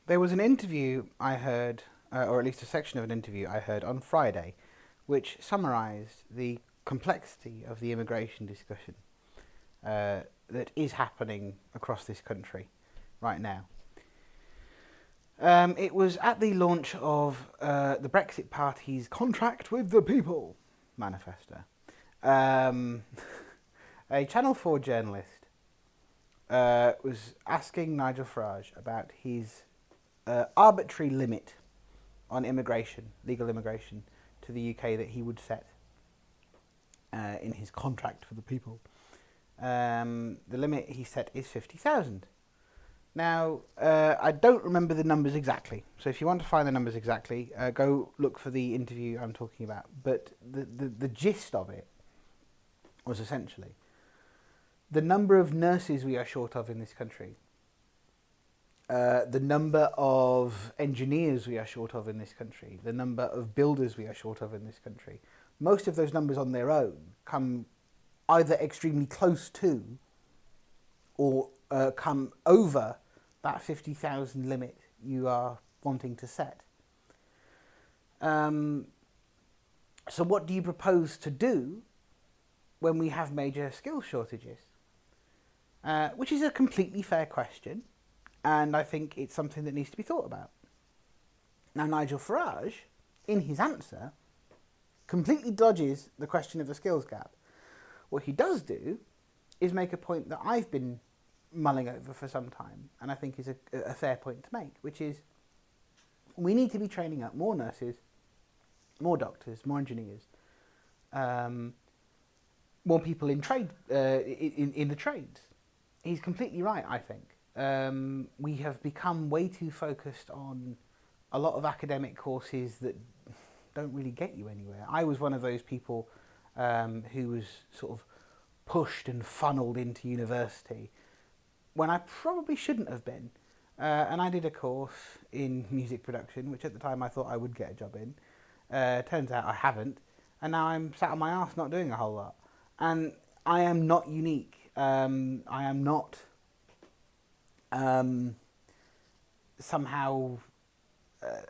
There was an interview I heard, or at least a section of an interview I heard on Friday, which summarised the complexity of the immigration discussion that is happening across this country right now. It was at the launch of the Brexit Party's Contract with the People manifesto. Um, a Channel 4 journalist was asking Nigel Farage about his arbitrary limit on immigration, legal immigration, to the UK that he would set in his contract for the people. The limit he set is 50,000. Now, I don't remember the numbers exactly, so if you want to find the numbers exactly, go look for the interview I'm talking about. But the gist of it was essentially the number of nurses we are short of in this country, the number of engineers we are short of in this country, the number of builders we are short of in this country. Most of those numbers on their own come either extremely close to or come over that 50,000 limit you are wanting to set. So what do you propose to do when we have major skills shortages? Which is a completely fair question, and I think it's something that needs to be thought about. Now, Nigel Farage, in his answer, completely dodges the question of the skills gap. What he does do is make a point that I've been mulling over for some time, and I think is a fair point to make, which is we need to be training up more nurses, more doctors, more engineers, more people in trade, in the trades. He's completely right, I think. We have become way too focused on a lot of academic courses that don't really get you anywhere. I was one of those people who was sort of pushed and funneled into university when I probably shouldn't have been. And I did a course in music production, which at the time I thought I would get a job in. Turns out I haven't, and now I'm sat on my arse not doing a whole lot. And I am not unique. I am not somehow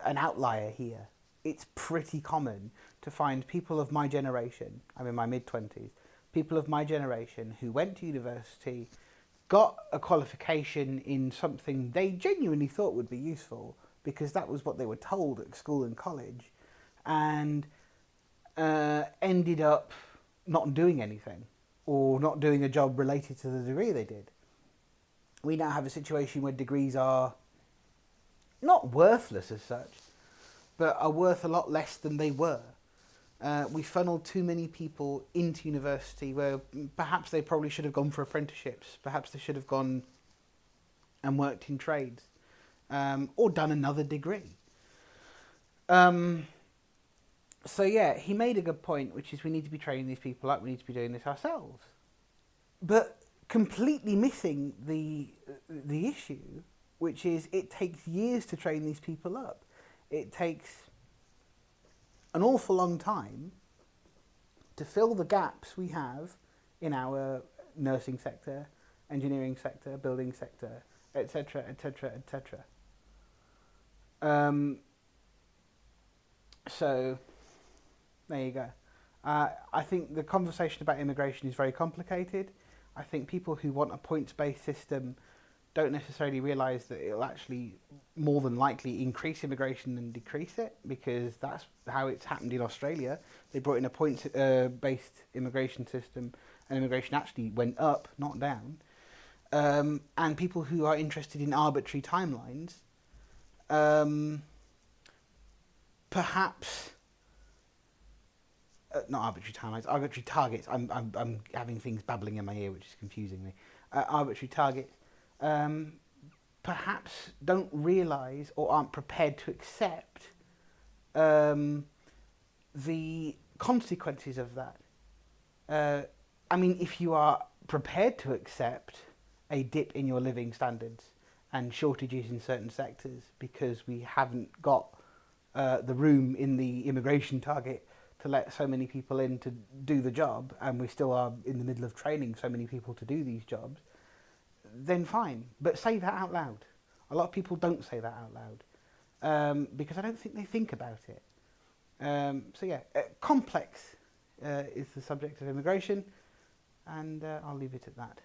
an outlier here. It's pretty common to find people of my generation, I'm in my mid-20s, people of my generation who went to university, got a qualification in something they genuinely thought would be useful because that was what they were told at school and college, and ended up not doing anything or not doing a job related to the degree they did. We now have a situation where degrees are not worthless as such, but are worth a lot less than they were. We funneled too many people into university where perhaps they probably should have gone for apprenticeships, perhaps they should have gone and worked in trades, or done another degree. So yeah, he made a good point, which is we need to be training these people up, we need to be doing this ourselves. But completely missing the issue, which is it takes years to train these people up. It takes an awful long time to fill the gaps we have in our nursing sector, engineering sector, building sector, etc., etc., etc. So, there you go. I think the conversation about immigration is very complicated. I think people who want a points-based system don't necessarily realise that it'll actually more than likely increase immigration than decrease it, because that's how it's happened in Australia. They brought in a points-based immigration system, and immigration actually went up, not down. And people who are interested in arbitrary timelines, perhaps not arbitrary timelines, arbitrary targets. I'm having things babbling in my ear, which is confusing me. Arbitrary targets. Perhaps don't realise or aren't prepared to accept the consequences of that. I mean, if you are prepared to accept a dip in your living standards and shortages in certain sectors because we haven't got the room in the immigration target to let so many people in to do the job, and we still are in the middle of training so many people to do these jobs, then fine. But say that out loud. A lot of people don't say that out loud because I don't think they think about it. So yeah, complex is the subject of immigration, and I'll leave it at that.